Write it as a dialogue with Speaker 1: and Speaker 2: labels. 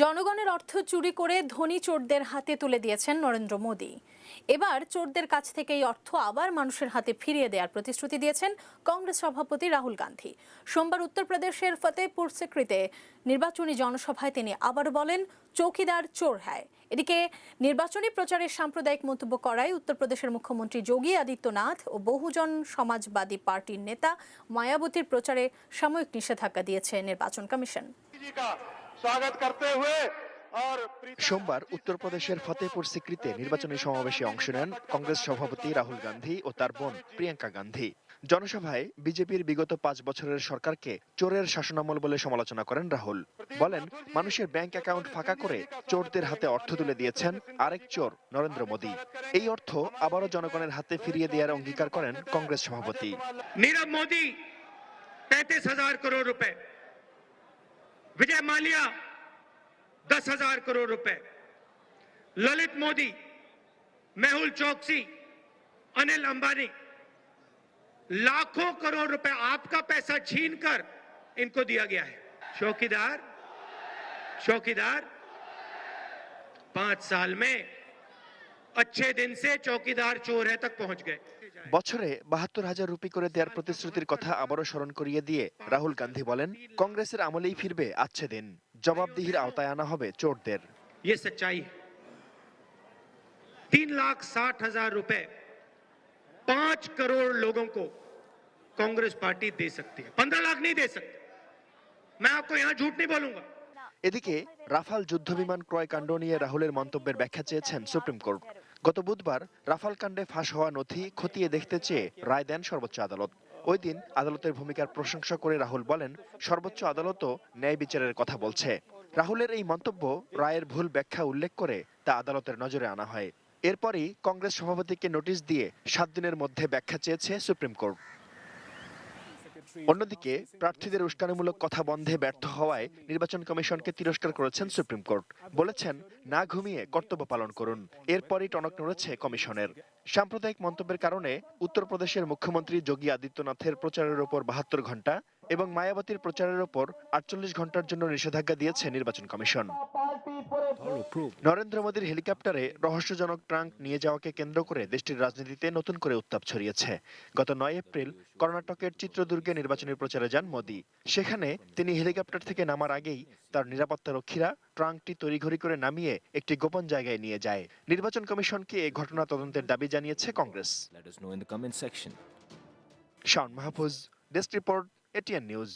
Speaker 1: জনগণের অর্থ চুরি করে ধনী চোরদের হাতে তুলে দিয়েছেন নরেন্দ্র মোদী। এবার চোরদের কাছ থেকে এই অর্থ আবার মানুষের হাতে ফিরিয়ে দেওয়ার প্রতিশ্রুতি দিয়েছেন কংগ্রেস সভাপতি রাহুল গান্ধী। সোমবার উত্তরপ্রদেশের ফতেহপুর সিক্রিতে নির্বাচনী জনসভায় তিনি আবার বলেন, চৌকিদার চোর হ্যায়। এদিকে নির্বাচনী প্রচারে সাম্প্রদায়িক মন্তব্য করায় উত্তরপ্রদেশের মুখ্যমন্ত্রী যোগী আদিত্যনাথ ও বহুজন সমাজবাদী পার্টির নেতা মায়াবতীর প্রচারে সাময়িক নিষেধাজ্ঞা দিয়েছে নির্বাচন কমিশন।
Speaker 2: সোমবার উত্তরপ্রদেশের ফতেহপুর সিক্রিতে নির্বাচনী সমাবেশে অংশ নেন কংগ্রেস সভাপতি রাহুল গান্ধী ও তার বোন প্রিয়াঙ্কা গান্ধী। জনসভায় বিজেপির বিগত 5 বছরের সরকারকে চোরের শাসনামল বলে সমালোচনা করেন রাহুল। বলেন, মানুষের ব্যাংক অ্যাকাউন্ট ফাঁকা করে চোরদের হাতে অর্থ তুলে দিয়েছেন আরেক চোর নরেন্দ্র মোদী। এই অর্থ আবারও জনগণের হাতে ফিরিয়ে দেওয়ার অঙ্গীকার করেন কংগ্রেস সভাপতি।
Speaker 3: নীরব মোদী 35,000 करोड़ रुपए, विजय माल्या 10,000 करोड़ रुपए, ललित मोदी, मेहुल चोकसी, अनिल अंबानी, लाखों करोड़ रुपए आपका पैसा छीनकर इनको दिया गया है। चौकीदार 5 साल में अच्छे दिन से चौकीदार चोर है तक पहुंच गए।
Speaker 2: বছরে 72,000 রুপি করে দেওয়ার প্রতিশ্রুতির কথা আবারও স্মরণ করিয়ে দিয়ে রাহুল গান্ধী বলেন, কংগ্রেসের আমলেই ফিরবে আচ্ছে দিন, জবাবদিহির আওতায় আনা হবে চোরদের।
Speaker 3: ये सच्चाई है। 3,60,000 रुपए 5 करोड़ लोगों को कांग्रेस पार्टी दे सकती है, 15 लाख नहीं दे सकती। मैं आपको यहां झूठ नहीं बोलूंगा।
Speaker 2: এদিকে রাফাল যুদ্ধবিমান ক্রয় কাণ্ড নিয়ে রাহুলের মন্তব্যের ব্যাখ্যা চেয়েছেন সুপ্রিম কোর্ট। গত বুধবার রাফাল কাণ্ডে ফাঁস হওয়া নথি খতিয়ে দেখতে চেয়ে রায় দেন সর্বোচ্চ আদালত। ওই দিন আদালতের ভূমিকার প্রশংসা করে রাহুল বলেন, সর্বোচ্চ আদালতও ন্যায় বিচারের কথা বলছে। রাহুলের এই মন্তব্য রায়ের ভুল ব্যাখ্যা উল্লেখ করে তা আদালতের নজরে আনা হয়। এরপরই কংগ্রেস সভাপতিকে নোটিশ দিয়ে 7 দিনের মধ্যে ব্যাখ্যা চেয়েছে সুপ্রিম কোর্ট। অন্যদিকে প্রার্থীদের উস্কানিমূলক কথা বন্ধে ব্যর্থ হওয়ায় নির্বাচন কমিশনকে তিরস্কার করেছেন সুপ্রিম কোর্ট। বলেছেন, না ঘুমিয়ে কর্তব্য পালন করুন। এরপরই টনক নড়েছে কমিশনের। সাম্প্রদায়িক মন্তব্যের কারণে উত্তরপ্রদেশের মুখ্যমন্ত্রী যোগী আদিত্যনাথের প্রচারের ওপর 72 ঘন্টা এবং মায়াবতীর প্রচারের ওপর 48 ঘন্টার জন্য নিষেধাজ্ঞা দিয়েছে নির্বাচন কমিশন। নরেন্দ্র মোদীর হেলিকপ্টারে রহস্যজনক ট্রাঙ্ক নিয়ে যাওয়াকে কেন্দ্র করে দেশটির রাজনীতিতে নতুন করে উত্তাপ ছড়িয়েছে। গত 9 এপ্রিল কর্ণাটকের চিত্রদুর্গে নির্বাচনী প্রচারে যান মোদী। সেখানে তিনি হেলিকপ্টার থেকে নামার আগেই তার নিরাপত্তারক্ষীরা ট্রাঙ্কটি তড়িঘড়ি করে নামিয়ে একটি গোপন জায়গায় নিয়ে যায়। নির্বাচন কমিশনকে এই ঘটনা তদন্তের দাবি জানিয়েছে Congress. Shaon Mahfuz, desk report, ATN news.